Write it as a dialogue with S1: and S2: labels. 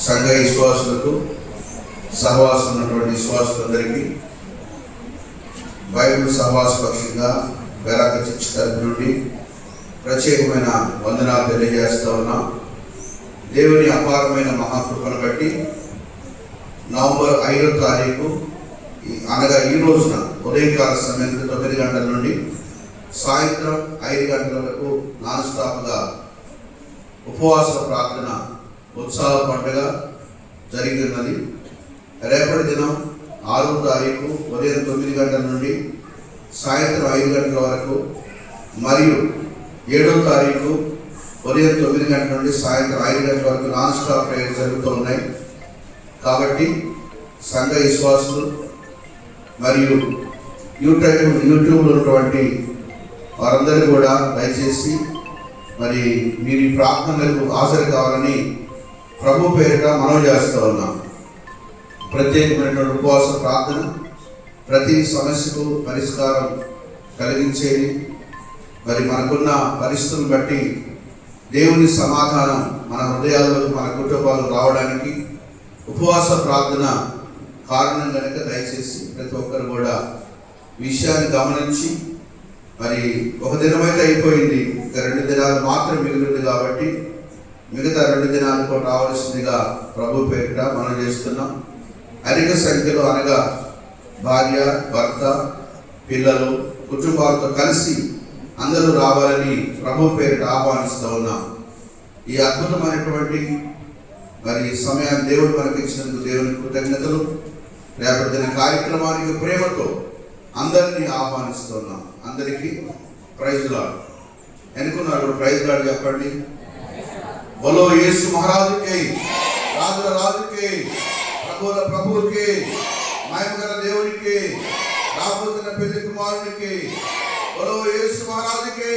S1: సంఘ విశ్వాసులకు సహవాసం ఉన్నటువంటి విశ్వాసులందరికీ బైబిల్ సహవాస పక్షంగా బెరాక చర్చ్ తరపు నుండి ప్రత్యేకమైన వందనాలు తెలియజేస్తూ ఉన్నాం. దేవుని అపారమైన మహాకృపను బట్టి నవంబర్ 5వ తారీఖు అనగా ఈ రోజున ఉదయకాల సమయం 9 గంటల నుండి సాయంత్రం 5 గంటల వరకు నాన్ స్టాప్గా ఉపవాస ప్రార్థన ఉత్సాహ పండుగ జరిగినది. రేపటి దినం 6వ తారీఖు ఉదయం 9 గంటల నుండి సాయంత్రం 5 గంటల వరకు మరియు 7వ తారీఖు ఉదయం 9 గంటల నుండి సాయంత్రం 5 గంటల వరకు నాన్ స్టాప్ ప్రేయర్ జరుగుతూ ఉన్నాయి. కాబట్టి సంఘ విశ్వాసులు మరియు యూట్యూబ్లో ఉన్నటువంటి వారందరూ కూడా దయచేసి మరి మీరు ఈ ప్రార్థనలకు హాజరు కావాలని ప్రభు పేరిట మనవి చేస్తూ ఉన్నాం. ప్రత్యేకమైనటువంటి ఉపవాస ప్రార్థన ప్రతి సమస్యకు పరిష్కారం కలిగించేది. మరి మనకున్న పరిస్థితులను బట్టి దేవుని సమాధానం మన హృదయాల్లోకి మన కుటుంబాలకు రావడానికి ఉపవాస ప్రార్థన కారణం కనుక దయచేసి ప్రతి ఒక్కరు కూడా విషయాన్ని గమనించి, మరి ఒక దినమైతే అయిపోయింది, ఇంకా 2 దినాలు మాత్రం మిగిలింది కాబట్టి మిగతా 2 దినాలు కూడా రావాల్సిందిగా ప్రభు పేరిట మనం చేస్తున్నాం. అధిక సంఖ్యలో అనగా భార్య, భర్త, పిల్లలు, కుటుంబాలతో కలిసి అందరూ రావాలని ప్రభు పేరిట ఆహ్వానిస్తూ ఉన్నాం. ఈ అద్భుతమైనటువంటి మరి సమయాన్ని దేవుడు మనకి ఇచ్చినందుకు దేవునికి కృతజ్ఞతలు. రేపటి దిన కార్యక్రమానికి ప్రేమతో అందరినీ ఆహ్వానిస్తున్నాం. అందరికీ ప్రైజ్ లార్డ్. ఎన్నుకున్నారు ప్రైజ్ లార్డ్ చెప్పండి. బోలో యేసు మహారాజుకి, రాజుల రాజుకి, ప్రభువుల ప్రభువుకి, మహిమగల దేవునికి, రాబోతున్న పెళ్లి కుమారునికి, బోలో యేసు మహారాజుకి.